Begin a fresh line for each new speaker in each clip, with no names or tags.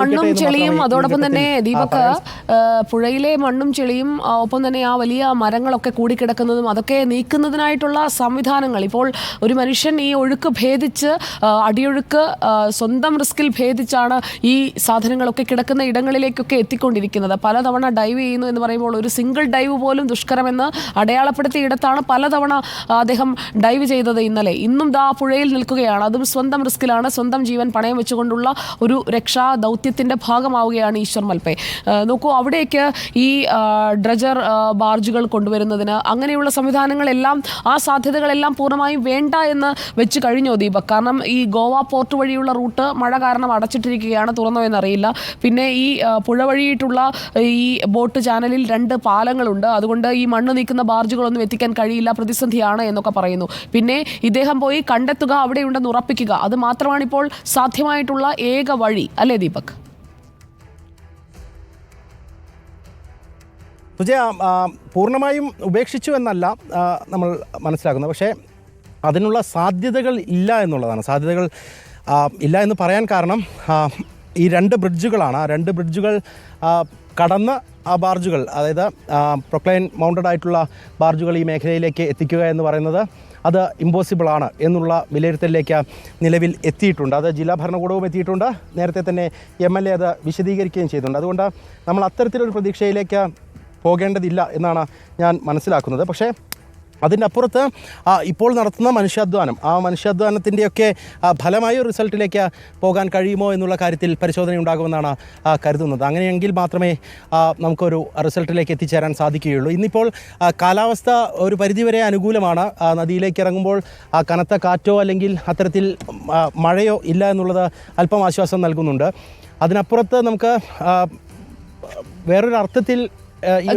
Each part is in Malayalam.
മണ്ണും ചെളിയും അതോടൊപ്പം തന്നെ ദീപക് പുഴയിലെ മണ്ണും ചെളിയും ഒപ്പം തന്നെ ആ വലിയ മരങ്ങളൊക്കെ കൂടിക്കിടക്കുന്നതും അതൊക്കെ നീക്കുന്നതിനായിട്ടുള്ള സംവിധാനങ്ങൾ ഇപ്പോൾ ഒരു മനുഷ്യൻ ഈ ഒഴുക്ക് ഭേദിച്ച് അടിയൊഴുക്ക് സ്വന്തം റിസ്കിൽ ഭേദിച്ചാണ് ഈ സാധനങ്ങളൊക്കെ കിടക്കുന്ന ഇടങ്ങളിലേക്കൊക്കെ എത്തിക്കൊണ്ടിരിക്കുന്നത്. പലതവണ ഡൈവ് ചെയ്യുന്നു എന്ന് പറയുമ്പോൾ ഒരു സിംഗിൾ ഡൈവ് പോലും ദുഷ്കരമെന്ന് അടയാളപ്പെടുത്തിയ ഇടത്താണ് പലതവണ അദ്ദേഹം ഡൈവ് ചെയ്തത്. ഇന്നും ദാ പുഴയിൽ നിൽക്കുകയാണ്. അതും സ്വന്തം റിസ്കിലാണ്, സ്വന്തം ജീവൻ പണയം വെച്ചുകൊണ്ടുള്ള ഒരു രക്ഷാ ദൗത്യത്തിൻ്റെ ഭാഗമാവുകയാണ് ഈശ്വർ മൽപ്പെ. നോക്കൂ, അവിടേക്ക് ഈ ഡ്രജർ ബാർജുകൾ കൊണ്ടുവരുന്നതിന് അങ്ങനെയുള്ള സംവിധാനങ്ങളെല്ലാം ആ സാധ്യതകളെല്ലാം പൂർണ്ണമായും വേണ്ട എന്ന് വെച്ച് കഴിഞ്ഞോ ദീപക്? കാരണം ഈ ഗോവ പോർട്ട് വഴിയുള്ള റൂട്ട് മഴ കാരണം അടച്ചിട്ടിരിക്കുകയാണ്, തുറന്നോ എന്നറിയില്ല. പിന്നെ ഈ പുഴ വഴിയിട്ടുള്ള ഈ ബോട്ട് ചാനലിൽ 2 പാലങ്ങളുണ്ട്, അതുകൊണ്ട് ഈ മണ്ണ് നീക്കുന്ന ബാർജുകളൊന്നും എത്തിക്കാൻ കഴിയില്ല, പ്രതിസന്ധിയാണ് എന്നൊക്കെ പറയുന്നു. പിന്നെ ഇദ്ദേഹം പോയി കണ്ടെത്തുക, അവിടെയുണ്ടെന്ന് ഉറപ്പിക്കുക, അത് മാത്രമാണ് ഇപ്പോൾ സാധ്യമായിട്ടുള്ള ഏക വഴി അല്ലേ ദീപക്?
സുജയ, പൂർണ്ണമായും ഉപേക്ഷിച്ചു എന്നല്ല നമ്മൾ മനസ്സിലാക്കുന്നത്. പക്ഷേ അതിനുള്ള സാധ്യതകൾ ഇല്ല എന്നുള്ളതാണ്. സാധ്യതകൾ ഇല്ല എന്ന് പറയാൻ കാരണം ഈ 2 ബ്രിഡ്ജുകളാണ്. ആ 2 ബ്രിഡ്ജുകൾ കടന്ന് ആ ബാർജുകൾ, അതായത് പ്രൊക്ലൈൻ മൗണ്ടഡ് ആയിട്ടുള്ള ബാർജുകൾ ഈ മേഖലയിലേക്ക് എത്തിക്കുക എന്ന് പറയുന്നത് അത് ഇമ്പോസിബിളാണ് എന്നുള്ള വിലയിരുത്തലിലേക്ക് നിലവിൽ എത്തിയിട്ടുണ്ട്. അത് ജില്ലാ ഭരണകൂടവും എത്തിയിട്ടുണ്ട്. നേരത്തെ തന്നെ MLA അത് വിശദീകരിക്കുകയും ചെയ്തിട്ടുണ്ട്. അതുകൊണ്ട് നമ്മൾ അത്തരത്തിലൊരു പ്രതീക്ഷയിലേക്ക് പോകേണ്ടതില്ല എന്നാണ് ഞാൻ മനസ്സിലാക്കുന്നത്. പക്ഷേ അതിനപ്പുറത്ത് ഇപ്പോൾ നടത്തുന്ന മനുഷ്യാധ്വാനം, ആ മനുഷ്യാധ്വാനത്തിൻ്റെയൊക്കെ ഫലമായ ഒരു റിസൾട്ടിലേക്ക് പോകാൻ കഴിയുമോ എന്നുള്ള കാര്യത്തിൽ പരിശോധന ഉണ്ടാകുമെന്നാണ് കരുതുന്നത്. അങ്ങനെയെങ്കിൽ മാത്രമേ നമുക്കൊരു റിസൾട്ടിലേക്ക് എത്തിച്ചേരാൻ സാധിക്കുകയുള്ളൂ. ഇന്നിപ്പോൾ കാലാവസ്ഥ ഒരു പരിധിവരെ അനുകൂലമാണ്. നദിയിലേക്ക് ഇറങ്ങുമ്പോൾ കനത്ത കാറ്റോ അല്ലെങ്കിൽ അത്തരത്തിൽ മഴയോ ഇല്ല എന്നുള്ളത് അല്പം ആശ്വാസം നൽകുന്നുണ്ട്. അതിനപ്പുറത്ത് നമുക്ക് വേറൊരു അർത്ഥത്തിൽ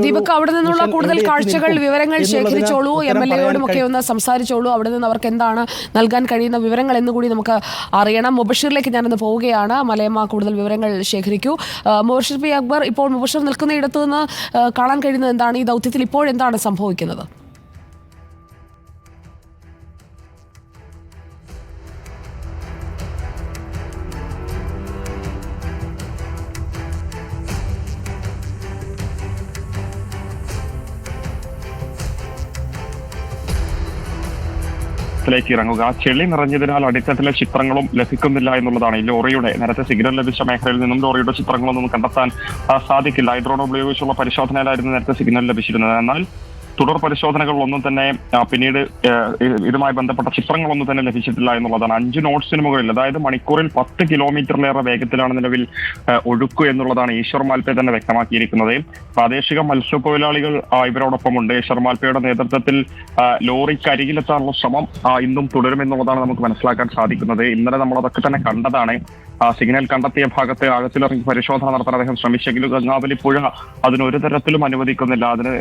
ദീപക്, അവിടെ നിന്നുള്ള കൂടുതൽ കാഴ്ചകൾ, വിവരങ്ങൾ ശേഖരിച്ചോളൂ, MLA-യോടും ഒക്കെ ഒന്ന് സംസാരിച്ചോളൂ. അവിടെ നിന്ന് അവർക്ക് എന്താണ് നൽകാൻ കഴിയുന്ന വിവരങ്ങൾ എന്നുകൂടി നമുക്ക് അറിയണം. മുബഷീറിലേക്ക് ഞാനൊന്ന് പോവുകയാണ്. മലയമ്മ കൂടുതൽ വിവരങ്ങൾ ശേഖരിക്കൂ. മുബഷീർ പി അക്ബർ, ഇപ്പോൾ മുബഷീർ നിൽക്കുന്ന ഇടത്തു നിന്ന് കാണാൻ കഴിയുന്നത് എന്താണ്? ഈ ദൗത്യത്തിൽ ഇപ്പോഴെന്താണ് സംഭവിക്കുന്നത്?
ിലേക്ക് ഇറങ്ങുക. ചെളി നിറഞ്ഞതിനാൽ അടിത്തട്ടിലെ ചിത്രങ്ങളും ലഭിക്കുന്നില്ല എന്നുള്ളതാണ്. ഈ ലോറിയുടെ നേരത്തെ സിഗ്നൽ ലഭിച്ച മേഖലയിൽ നിന്നും ലോറിയുടെ ചിത്രങ്ങളൊന്നും കണ്ടെത്താൻ സാധിക്കില്ല. ഡ്രോൺ ഉപയോഗിച്ചുള്ള പരിശോധനയിലായിരുന്നു നേരത്തെ സിഗ്നൽ ലഭിച്ചിരുന്നത്. എന്നാൽ തുടർ പരിശോധനകളൊന്നും തന്നെ പിന്നീട് ഇതുമായി ബന്ധപ്പെട്ട ചിത്രങ്ങളൊന്നും തന്നെ ലഭിച്ചിട്ടില്ല എന്നുള്ളതാണ്. 5 നോട്ട്സിന് മുകളിൽ, അതായത് മണിക്കൂറിൽ 10 കിലോമീറ്ററിലേറെ വേഗത്തിലാണ് നിലവിൽ ഒഴുക്ക് എന്നുള്ളതാണ് ഈശ്വർ മാൽപ്പെ തന്നെ വ്യക്തമാക്കിയിരിക്കുന്നത്. പ്രാദേശിക മത്സ്യത്തൊഴിലാളികൾ ഇവരോടൊപ്പമുണ്ട്. ഈശ്വർ മാൽപ്പയുടെ നേതൃത്വത്തിൽ ലോറിക്ക് അരികിലെത്താനുള്ള ശ്രമം ഇന്നും തുടരുമെന്നുള്ളതാണ് നമുക്ക് മനസ്സിലാക്കാൻ സാധിക്കുന്നത്. ഇന്നലെ നമ്മളതൊക്കെ തന്നെ കണ്ടതാണ്. സിഗ്നൽ കണ്ടെത്തിയ ഭാഗത്ത് ആഴത്തിലിറങ്ങി പരിശോധന നടത്താൻ അദ്ദേഹം ശ്രമിച്ചെങ്കിലും ഗംഗാവലി പുഴ അതിനൊരു തരത്തിലും അനുവദിക്കുന്നില്ല. അതിന്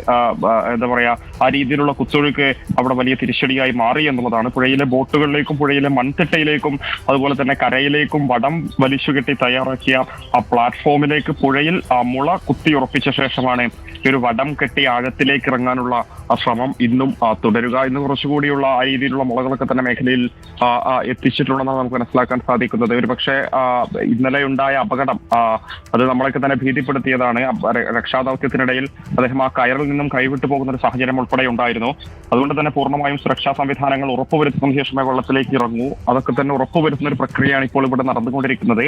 എന്താ പറയാ, ആ രീതിയിലുള്ള കുത്തൊഴുക്ക് അവിടെ വലിയ തിരിച്ചടിയായി മാറി എന്നുള്ളതാണ്. പുഴയിലെ ബോട്ടുകളിലേക്കും പുഴയിലെ മൺതിട്ടയിലേക്കും അതുപോലെ തന്നെ കരയിലേക്കും വടം വലിച്ചുകെട്ടി തയ്യാറാക്കിയ ആ പ്ലാറ്റ്ഫോമിലേക്ക് പുഴയിൽ മുള കുത്തിയുറപ്പിച്ച ശേഷമാണ് ഈ ഒരു വടം കെട്ടി ആഴത്തിലേക്ക് ഇറങ്ങാനുള്ള ശ്രമം ഇന്നും തുടരുക. ഇന്ന് കുറച്ചുകൂടിയുള്ള ആ രീതിയിലുള്ള മുളകളൊക്കെ തന്നെ മേഖലയിൽ എത്തിച്ചിട്ടുണ്ടെന്നാണ് നമുക്ക് മനസ്സിലാക്കാൻ സാധിക്കുന്നത്. ഒരു പക്ഷേ ഇന്നലെ ഉണ്ടായ അപകടം അത് നമ്മളൊക്കെ തന്നെ ഭീതിപ്പെടുത്തിയതാണ്. രക്ഷാദൗത്യത്തിനിടയിൽ അദ്ദേഹം ആ കയറിൽ നിന്നും കൈവിട്ടു പോകുന്ന ഒരു സാഹചര്യം ഉൾപ്പെടെ ഉണ്ടായിരുന്നു. അതുകൊണ്ട് തന്നെ പൂർണ്ണമായും സുരക്ഷാ സംവിധാനങ്ങൾ ഉറപ്പുവരുത്തുന്ന ശേഷമേ വെള്ളത്തിലേക്ക് ഇറങ്ങൂ. അതൊക്കെ തന്നെ ഉറപ്പുവരുത്തുന്ന ഒരു പ്രക്രിയയാണ് ഇപ്പോൾ ഇവിടെ നടന്നുകൊണ്ടിരിക്കുന്നത്.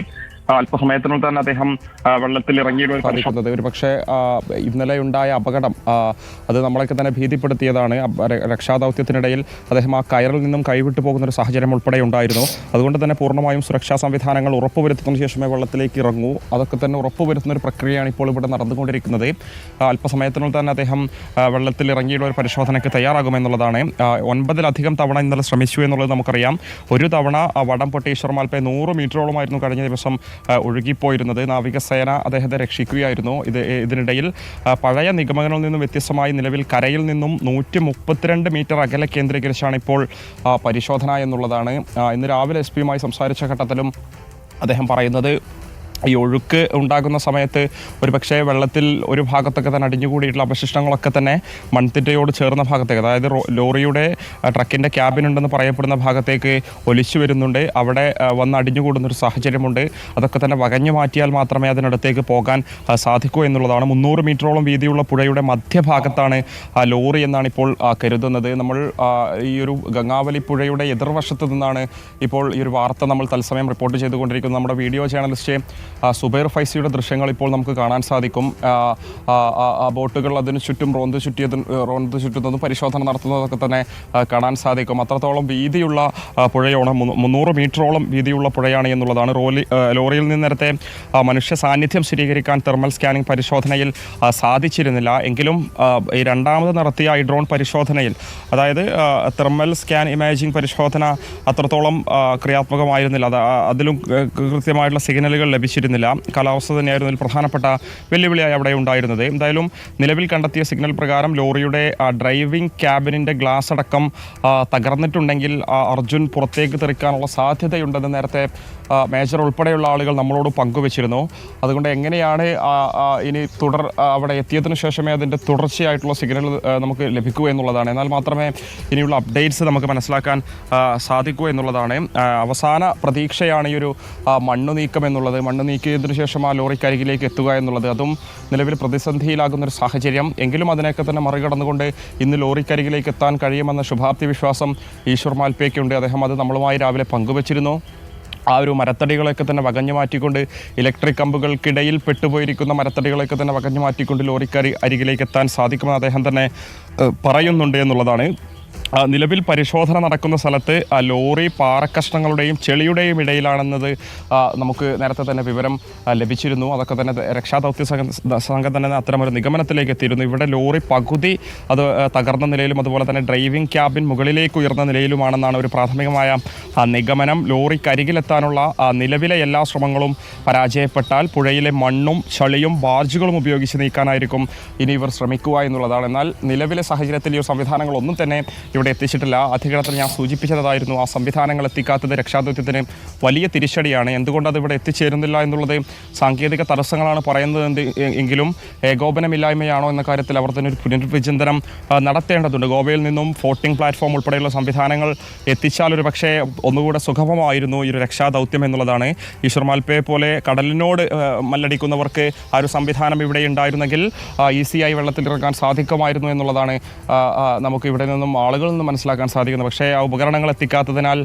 അല്പസമയത്തിനുള്ളിൽ തന്നെ അദ്ദേഹം വെള്ളത്തിൽ ഇറങ്ങിയത്.
ഒരു പക്ഷേ ഇന്നലെ ഉണ്ടായ അപകടം അത് നമ്മളൊക്കെ തന്നെ ഭീതിപ്പെടുത്തിയതാണ്. രക്ഷാദൗത്യത്തിനിടയിൽ അദ്ദേഹം ആ കയറിൽ നിന്നും കൈവിട്ടു പോകുന്ന ഒരു സാഹചര്യം ഉൾപ്പെടെ ഉണ്ടായിരുന്നു. അതുകൊണ്ട് തന്നെ പൂർണ്ണമായും സുരക്ഷാ സംവിധാനങ്ങൾ ഉറപ്പുവരുത്തുന്ന ശേഷമേ വെള്ളത്തിലേക്ക് ഇറങ്ങൂ. അതൊക്കെ തന്നെ ഉറപ്പുവരുത്തുന്ന ഒരു പ്രക്രിയയാണ് ഇപ്പോൾ ഇവിടെ നടന്നുകൊണ്ടിരിക്കുന്നത്. അല്പസമയത്തിനുള്ളിൽ തന്നെ അദ്ദേഹം വെള്ളത്തിൽ ഇറങ്ങിയുള്ള ഒരു പരിശോധനയ്ക്ക് തയ്യാറാകുമെന്നുള്ളതാണ്. 9-ലധികം തവണ ഇന്നലെ ശ്രമിച്ചു എന്നുള്ളത് നമുക്കറിയാം. ഒരു തവണ വടം പൊട്ടി ഈശ്വർ മാൽപ്പെ 100 മീറ്ററോളമായിരുന്നു കഴിഞ്ഞ ദിവസം ഒഴുകിപ്പോയിരുന്നത്. നാവികസേന അദ്ദേഹത്തെ രക്ഷിക്കുകയായിരുന്നു. ഇതിനിടയിൽ പഴയ നിഗമനങ്ങളിൽ നിന്നും വ്യത്യസ്തമായി നിലവിൽ കരയിൽ നിന്നും 132 മീറ്റർ അകലെ കേന്ദ്രീകരിച്ചാണ് ഇപ്പോൾ പരിശോധന എന്നുള്ളതാണ്. ഇന്ന് രാവിലെ SP യുമായി സംസാരിച്ച ഘട്ടത്തിലും അദ്ദേഹം പറയുന്നത് ഈ ഒഴുക്ക് ഉണ്ടാകുന്ന സമയത്ത് ഒരുപക്ഷെ വെള്ളത്തിൽ ഒരു ഭാഗത്തൊക്കെ തന്നെ അടിഞ്ഞുകൂടിയിട്ടുള്ള അവശിഷ്ടങ്ങളൊക്കെ തന്നെ മൺതിട്ടയോട് ചേർന്ന ഭാഗത്തേക്ക്, അതായത് ലോറിയുടെ ട്രക്കിൻ്റെ ക്യാബിനുണ്ടെന്ന് പറയപ്പെടുന്ന ഭാഗത്തേക്ക് ഒലിച്ചു വരുന്നുണ്ട്. അവിടെ വന്ന് അടിഞ്ഞുകൂടുന്നൊരു സാഹചര്യമുണ്ട്. അതൊക്കെ തന്നെ വകഞ്ഞു മാറ്റിയാൽ മാത്രമേ അതിനടുത്തേക്ക് പോകാൻ സാധിക്കൂ എന്നുള്ളതാണ്. 300 മീറ്ററോളം വീതിയുള്ള പുഴയുടെ മധ്യഭാഗത്താണ് ലോറി എന്നാണ് ഇപ്പോൾ കരുതുന്നത്. നമ്മൾ ഈ ഒരു ഗംഗാവലി പുഴയുടെ എതിർവശത്ത് നിന്നാണ് ഇപ്പോൾ ഈ ഒരു വാർത്ത നമ്മൾ തത്സമയം റിപ്പോർട്ട് ചെയ്തുകൊണ്ടിരിക്കുന്നത്. നമ്മുടെ വീഡിയോ ജേർണലിസ്റ്റ് സുബൈർ ഫൈസിയുടെ ദൃശ്യങ്ങൾ ഇപ്പോൾ നമുക്ക് കാണാൻ സാധിക്കും. ബോട്ടുകൾ അതിന് ചുറ്റും റോന്ത് ചുറ്റുന്നതും പരിശോധന നടത്തുന്നതൊക്കെ തന്നെ കാണാൻ സാധിക്കും. അത്രത്തോളം വീതിയുള്ള പുഴയാണ്, 300 മീറ്ററോളം വീതിയുള്ള പുഴയാണ് എന്നുള്ളതാണ്. ലോറിയിൽ നിന്ന് നേരത്തെ മനുഷ്യ സാന്നിധ്യം സ്ഥിരീകരിക്കാൻ തെർമൽ സ്കാനിംഗ് പരിശോധനയിൽ സാധിച്ചിരുന്നില്ല. എങ്കിലും ഈ രണ്ടാമത് നടത്തിയ ഡ്രോൺ പരിശോധനയിൽ, അതായത് തെർമൽ സ്കാൻ ഇമേജിംഗ് പരിശോധന അത്രത്തോളം ക്രിയാത്മകമായിരുന്നില്ല. അതിലും കൃത്യമായിട്ടുള്ള സിഗ്നലുകൾ ലഭിച്ചിരുന്നില്ല. കാലാവസ്ഥ തന്നെയായിരുന്നു ഇതിൽ പ്രധാനപ്പെട്ട വെല്ലുവിളിയായി അവിടെ ഉണ്ടായിരുന്നത്. എന്തായാലും നിലവിൽ കണ്ടെത്തിയ സിഗ്നൽ പ്രകാരം ലോറിയുടെ ഡ്രൈവിംഗ് ക്യാബിനിൻ്റെ ഗ്ലാസ് അടക്കം തകർന്നിട്ടുണ്ടെങ്കിൽ അർജുൻ പുറത്തേക്ക് തെറിക്കാനുള്ള സാധ്യതയുണ്ടെന്ന് നേരത്തെ മേജർ ഉൾപ്പെടെയുള്ള ആളുകൾ നമ്മളോട് പങ്കുവച്ചിരുന്നു. അതുകൊണ്ട് എങ്ങനെയാണ് ഇനി അവിടെ എത്തിയതിനു ശേഷമേ അതിൻ്റെ തുടർച്ചയായിട്ടുള്ള സിഗ്നൽ നമുക്ക് ലഭിക്കൂ എന്നുള്ളതാണ്. എന്നാൽ മാത്രമേ ഇനിയുള്ള അപ്ഡേറ്റ്സ് നമുക്ക് മനസ്സിലാക്കാൻ സാധിക്കൂ എന്നുള്ളതാണ്. അവസാന പ്രതീക്ഷയാണ് ഈ ഒരു മണ്ണ് നീക്കം എന്നുള്ളത്. മണ്ണ് നീക്കിയതിനു ശേഷം ആ ലോറിക്കരികിലേക്ക് എത്തുക എന്നുള്ളത്, അതും നിലവിൽ പ്രതിസന്ധിയിലാകുന്നൊരു സാഹചര്യം. എങ്കിലും അതിനെയൊക്കെ തന്നെ മറികടന്നുകൊണ്ട് ഇന്ന് ലോറിക്കരികിലേക്ക് എത്താൻ കഴിയുമെന്ന ശുഭാപ്തി വിശ്വാസം ഈശ്വർ മാൽപ്പയ്ക്കുണ്ട്. അദ്ദേഹം അത് നമ്മളുമായി രാവിലെ പങ്കുവച്ചിരുന്നു. ആ ഒരു മരത്തടികളൊക്കെ തന്നെ വകഞ്ഞു മാറ്റിക്കൊണ്ട്, ഇലക്ട്രിക് കമ്പുകൾക്കിടയിൽ പെട്ടുപോയിരിക്കുന്ന മരത്തടികളൊക്കെ തന്നെ വകഞ്ഞു മാറ്റിക്കൊണ്ട് ലോറിക്കരി അരികിലേക്ക് എത്താൻ സാധിക്കുമെന്ന് അദ്ദേഹം തന്നെ പറയുന്നുണ്ട് എന്നുള്ളതാണ്. നിലവിൽ പരിശോധന നടക്കുന്ന സ്ഥലത്ത് ലോറി പാറക്കഷ്ണങ്ങളുടെയും ചെളിയുടെയും ഇടയിലാണെന്നത് നമുക്ക് നേരത്തെ തന്നെ വിവരം ലഭിച്ചിരുന്നു. അതൊക്കെ തന്നെ രക്ഷാദൗത്യ സംഘം തന്നെ അത്തരമൊരു നിഗമനത്തിലേക്ക് എത്തിയിരുന്നു. ഇവിടെ ലോറി പകുതി അത് തകർന്ന നിലയിലും അതുപോലെ തന്നെ ഡ്രൈവിംഗ് ക്യാബിൻ മുകളിലേക്ക് ഉയർന്ന നിലയിലുമാണെന്നാണ് ഒരു പ്രാഥമികമായ നിഗമനം. ലോറിക്കരികിലെത്താനുള്ള നിലവിലെ എല്ലാ ശ്രമങ്ങളും പരാജയപ്പെട്ടാൽ പുഴയിലെ മണ്ണും ചളിയും ബാർജുകളും ഉപയോഗിച്ച് നീക്കാനായിരിക്കും ഇനി ഇവർ ശ്രമിക്കുക എന്നുള്ളതാണ്. എന്നാൽ നിലവിലെ സാഹചര്യത്തിൽ ഈ സംവിധാനങ്ങളൊന്നും തന്നെ ഇവിടെ എത്തിച്ചിട്ടില്ല. അധികൃതർ ഞാൻ സൂചിപ്പിച്ചതായിരുന്നു, ആ സംവിധാനങ്ങൾ എത്തിക്കാത്തത് രക്ഷാദൗത്യത്തിന് വലിയ തിരിച്ചടിയാണ്. എന്തുകൊണ്ട് അത് ഇവിടെ എത്തിച്ചേരുന്നില്ല എന്നുള്ളത് സാങ്കേതിക തടസ്സങ്ങളാണ് പറയുന്നത് എങ്കിലും ഏകോപനമില്ലായ്മയാണോ എന്ന കാര്യത്തിൽ അവർ തന്നെ ഒരു പുനർവിചിന്തനം നടത്തേണ്ടതുണ്ട്. ഗോവയിൽ നിന്നും ഫ്ലോട്ടിംഗ് പ്ലാറ്റ്ഫോം ഉൾപ്പെടെയുള്ള സംവിധാനങ്ങൾ എത്തിച്ചാൽ ഒരു പക്ഷേ ഒന്നുകൂടെ സുഗമമായിരുന്നു ഈ ഒരു രക്ഷാദൗത്യം എന്നുള്ളതാണ്. ഈശ്വർ മാൽപ്പയെ പോലെ കടലിനോട് മല്ലടിക്കുന്നവർക്ക് ആ ഒരു സംവിധാനം ഇവിടെ ഉണ്ടായിരുന്നെങ്കിൽ ഈസിയായി വെള്ളത്തിലിറങ്ങാൻ സാധിക്കുമായിരുന്നു എന്നുള്ളതാണ് നമുക്ക് ഇവിടെ നിന്നും ആളുകളിൽ നിന്ന് മനസ്സിലാക്കാൻ സാധിക്കുന്നത്. പക്ഷേ ആ ഉപകരണങ്ങൾ എത്തിക്കാത്തതിനാൽ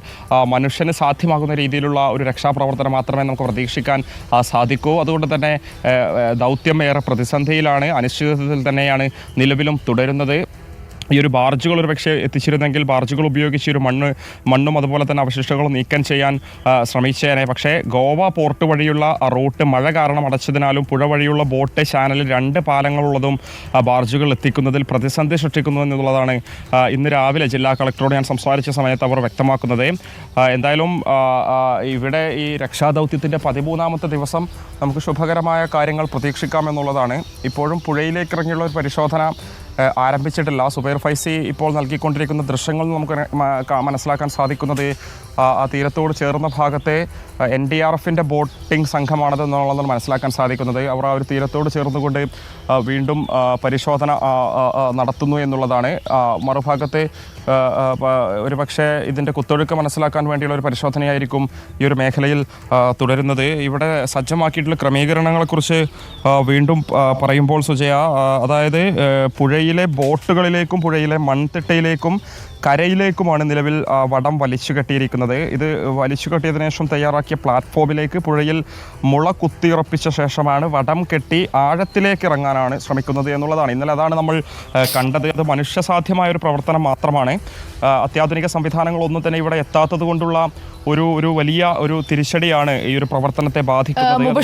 മനുഷ്യന് സാധ്യമാകുന്ന രീതിയിലുള്ള ഒരു രക്ഷാപ്രവർത്തനം മാത്രമേ നമുക്ക് പ്രതീക്ഷിക്കാൻ സാധിക്കൂ. അതുകൊണ്ട് തന്നെ ദൗത്യം ഏറെ പ്രതിസന്ധിയിലാണ്, അനിശ്ചിതത്വത്തിൽ തന്നെയാണ് നിലവിലും തുടരുന്നത്. ഈ ഒരു ബാർജുകൾ ഒരു പക്ഷേ എത്തിച്ചിരുന്നെങ്കിൽ ബാർജുകൾ ഉപയോഗിച്ച് ഒരു മണ്ണും അതുപോലെ തന്നെ അവശിഷ്ടങ്ങളും നീക്കം ചെയ്യാൻ ശ്രമിച്ചേനെ. പക്ഷേ ഗോവ പോർട്ട് വഴിയുള്ള റൂട്ട് മഴ കാരണം അടച്ചതിനാലും പുഴ വഴിയുള്ള ബോട്ട് ചാനലിൽ 2 പാലങ്ങളുള്ളതും ബാർജുകൾ എത്തിക്കുന്നതിൽ പ്രതിസന്ധി സൃഷ്ടിക്കുന്നു എന്നുള്ളതാണ് ഇന്ന് രാവിലെ ജില്ലാ കളക്ടറോട് ഞാൻ സംസാരിച്ച സമയത്ത് അവർ വ്യക്തമാക്കുന്നത്. എന്തായാലും ഇവിടെ ഈ രക്ഷാദൗത്യത്തിൻ്റെ 13ാമത്തെ ദിവസം നമുക്ക് ശുഭകരമായ കാര്യങ്ങൾ പ്രതീക്ഷിക്കാമെന്നുള്ളതാണ്. ഇപ്പോഴും പുഴയിലേക്ക് ഇറങ്ങിയുള്ള ഒരു പരിശോധന ആരംഭിച്ചിട്ടില്ല. സുബൈർ ഫൈസി ഇപ്പോൾ നൽകിക്കൊണ്ടിരിക്കുന്ന ദൃശ്യങ്ങൾ നമുക്ക് മനസ്സിലാക്കാൻ സാധിക്കുന്നത് ആ തീരത്തോട് ചേർന്ന ഭാഗത്തെ NDRFിൻ്റെ ബോട്ടിംഗ് സംഘമാണത് എന്നുള്ളതാണ് മനസ്സിലാക്കാൻ സാധിക്കുന്നത്. അവർ ആ ഒരു തീരത്തോട് ചേർന്നുകൊണ്ട് വീണ്ടും പരിശോധന നടത്തുന്നു എന്നുള്ളതാണ്. മറുഭാഗത്തെ ഒരു പക്ഷേ ഇതിൻ്റെ കുത്തൊഴുക്ക് മനസ്സിലാക്കാൻ വേണ്ടിയുള്ള ഒരു പരിശോധനയായിരിക്കും ഈ ഒരു മേഖലയിൽ തുടരുന്നത്. ഇവിടെ സജ്ജമാക്കിയിട്ടുള്ള ക്രമീകരണങ്ങളെക്കുറിച്ച് വീണ്ടും പറയുമ്പോൾ സുജയ, അതായത് പുഴയിലെ ബോട്ടുകളിലേക്കും പുഴയിലെ മൺതിട്ടയിലേക്കും കരയിലേക്കുമാണ് നിലവിൽ വടം വലിച്ചു കെട്ടിയിരിക്കുന്നത്. ഇത് വലിച്ചു കെട്ടിയതിനു ശേഷം തയ്യാറാക്കിയ പ്ലാറ്റ്ഫോമിലേക്ക് പുഴയിൽ മുള കുത്തിയുറപ്പിച്ച ശേഷമാണ് വടം കെട്ടി ആഴത്തിലേക്ക് ഇറങ്ങാനാണ് ശ്രമിക്കുന്നത് എന്നുള്ളതാണ്. ഇന്നലെ അതാണ് നമ്മൾ കണ്ടത്. അത് മനുഷ്യസാധ്യമായ ഒരു പ്രവർത്തനം മാത്രമാണ്. അത്യാധുനിക സംവിധാനങ്ങളൊന്നും തന്നെ ഇവിടെ എത്താത്തത് കൊണ്ടുള്ള ഒരു വലിയ ഒരു തിരിച്ചടിയാണ് ഈ ഒരു പ്രവർത്തനത്തെ ബാധിക്കുന്നത്.